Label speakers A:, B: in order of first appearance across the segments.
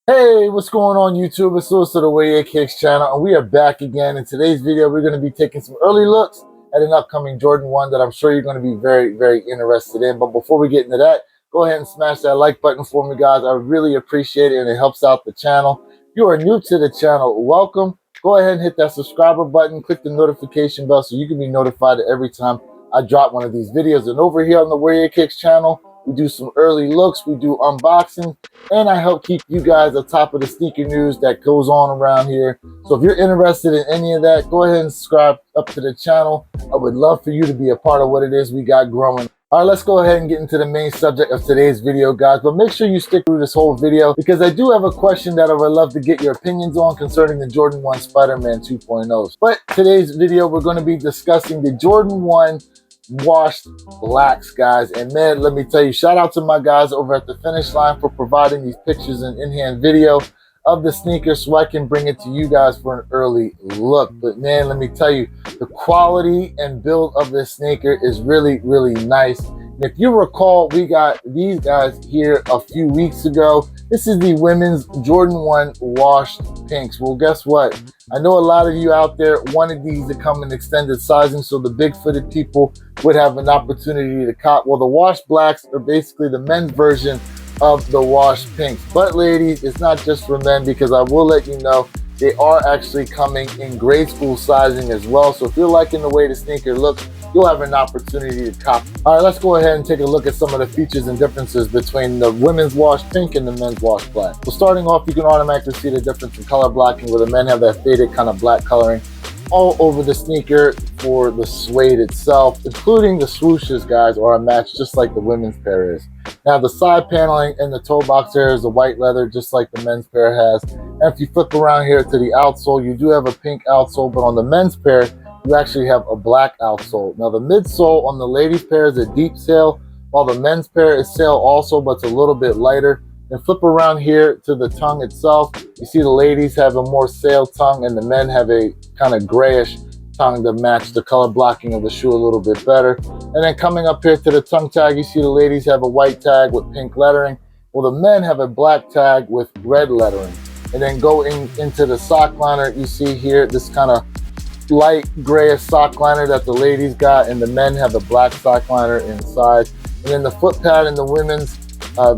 A: Hey, what's going on YouTube? It's Lewis of the Way It Kicks channel, and we are back again. In today's video, we're going to be taking some early looks at an upcoming Jordan 1 that I'm sure you're going to be very, very interested in. But before we get into that, go ahead and smash that like button for me, guys. I really appreciate it, and it helps out the channel. If you are new to the channel, welcome. Go ahead and hit that subscriber button, click the notification bell so you can be notified every time I drop one of these videos. And over here on the Way It Kicks channel, we do some early looks, we do unboxing, and I help keep you guys on top of the sneaker news that goes on around here. So if you're interested in any of that, go ahead and subscribe up to the channel. I would love for you to be a part of what it is we got growing. All right, let's go ahead and get into the main subject of today's video, guys. But make sure you stick through this whole video because I do have a question that I would love to get your opinions on concerning the Jordan 1 Spider-Man 2.0s. But today's video, we're going to be discussing the Jordan 1 washed blacks, guys. And man, let me tell you, shout out to my guys over at the Finish Line for providing these pictures and in-hand video of the sneaker so I can bring it to you guys for an early look. But man, let me tell you, the quality and build of this sneaker is really, really nice. And if you recall, we got these guys here a few weeks ago. This is the women's Jordan 1 washed pinks. Well, guess what? I know a lot of you out there wanted these to come in extended sizing so the big-footed people would have an opportunity to cop. Well, the washed blacks are basically the men's version of the washed pinks. But ladies, it's not just for men because I will let you know they are actually coming in grade school sizing as well. So if you're liking the way the sneaker looks, you'll have an opportunity to cop. All right, let's go ahead and take a look at some of the features and differences between the women's washed pink and the men's washed black. So starting off, you can automatically see the difference in color blocking where the men have that faded kind of black coloring all over the sneaker for the suede itself, including the swooshes, guys, are a match just like the women's pair is. Now the side paneling and the toe box here is a white leather just like the men's pair has. And if you flip around here to the outsole, you do have a pink outsole, but on the men's pair, you actually have a black outsole. Now the midsole on the ladies pair is a deep sail, while the men's pair is sail also, but it's a little bit lighter. And flip around here to the tongue itself. You see the ladies have a more sail tongue and the men have a kind of grayish tongue to match the color blocking of the shoe a little bit better. And then coming up here to the tongue tag, you see the ladies have a white tag with pink lettering. Well, the men have a black tag with red lettering. And then going into the sock liner, you see here this kind of light grayish sock liner that the ladies got, and the men have a black sock liner inside. And then the foot pad in the women's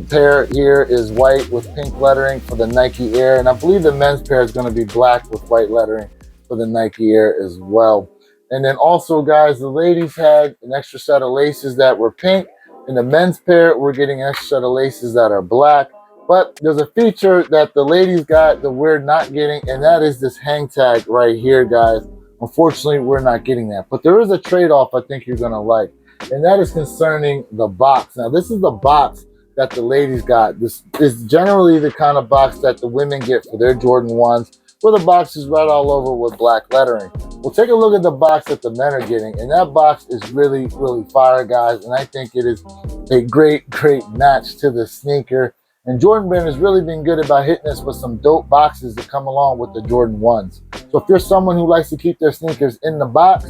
A: pair here is white with pink lettering for the Nike Air, and I believe the men's pair is going to be black with white lettering for the Nike Air as well. And then also, guys, the ladies had an extra set of laces that were pink. In the men's pair, we're getting an extra set of laces that are black. But there's a feature that the ladies got that we're not getting, and that is this hang tag right here, guys. Unfortunately, we're not getting that. But there is a trade-off I think you're going to like, and that is concerning the box. Now, this is the box that the ladies got. This is generally the kind of box that the women get for their Jordan 1s, where the box is right all over with black lettering. We'll take a look at the box that the men are getting, and that box is really, really fire, guys, and I think it is a great, great match to the sneaker. And Jordan Brand has really been good about hitting us with some dope boxes that come along with the Jordan 1s. So if you're someone who likes to keep their sneakers in the box,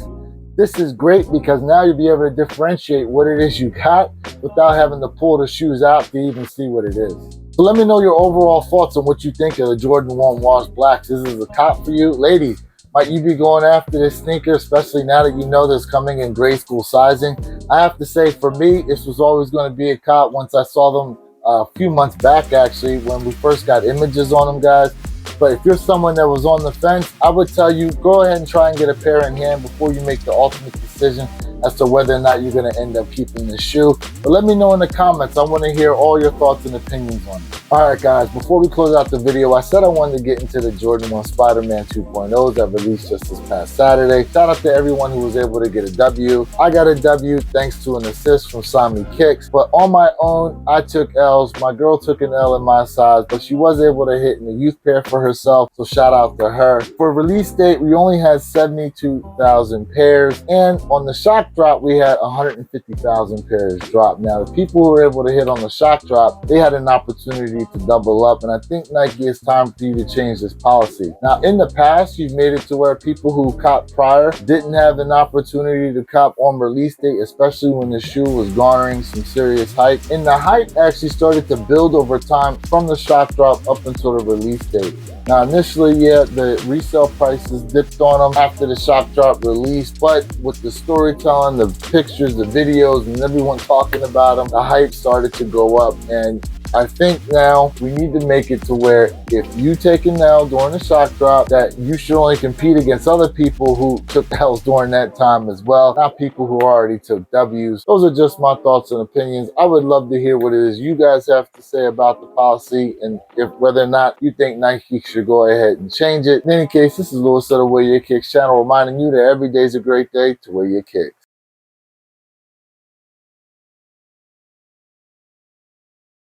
A: this is great because now you'll be able to differentiate what it is you got without having to pull the shoes out to even see what it is. So let me know your overall thoughts on what you think of the Jordan 1 washed blacks. This is a cop for you. Ladies, might you be going after this sneaker, especially now that you know this coming in grade school sizing? I have to say, for me, this was always going to be a cop once I saw them a few months back, actually, when we first got images on them, guys. But if you're someone that was on the fence, I would tell you, go ahead and try and get a pair in hand before you make the ultimate decision as to whether or not you're going to end up keeping the shoe. But let me know in the comments. I want to hear all your thoughts and opinions on it. All right, guys, before we close out the video, I said I wanted to get into the Jordan 1 Spider-Man 2.0s that released just this past Saturday. Shout out to everyone who was able to get a W. I got a W thanks to an assist from Sammy Kicks. But on my own, I took L's. My girl took an L in my size, but she was able to hit in the youth pair for herself, so shout out to her. For release date, we only had 72,000 pairs, and on the shop shock drop, we had 150,000 pairs drop. Now, the people who were able to hit on the shock drop, they had an opportunity to double up. And I think Nike, it's time for you to change this policy. Now, in the past, you've made it to where people who copped prior didn't have an opportunity to cop on release date, especially when the shoe was garnering some serious hype. And the hype actually started to build over time from the shock drop up until the release date. Now, initially, yeah, the resale prices dipped on them after the shock drop released, but with the storytelling, the pictures, the videos, and everyone talking about them, the hype started to go up. And I think now we need to make it to where if you take an L during the shock drop, that you should only compete against other people who took L's during that time as well, not people who already took W's. Those are just my thoughts and opinions. I would love to hear what it is you guys have to say about the policy and if whether or not you think Nike should go ahead and change it. In any case, this is Lewis of the Wear Your Kicks channel reminding you that every day is a great day to wear your kicks.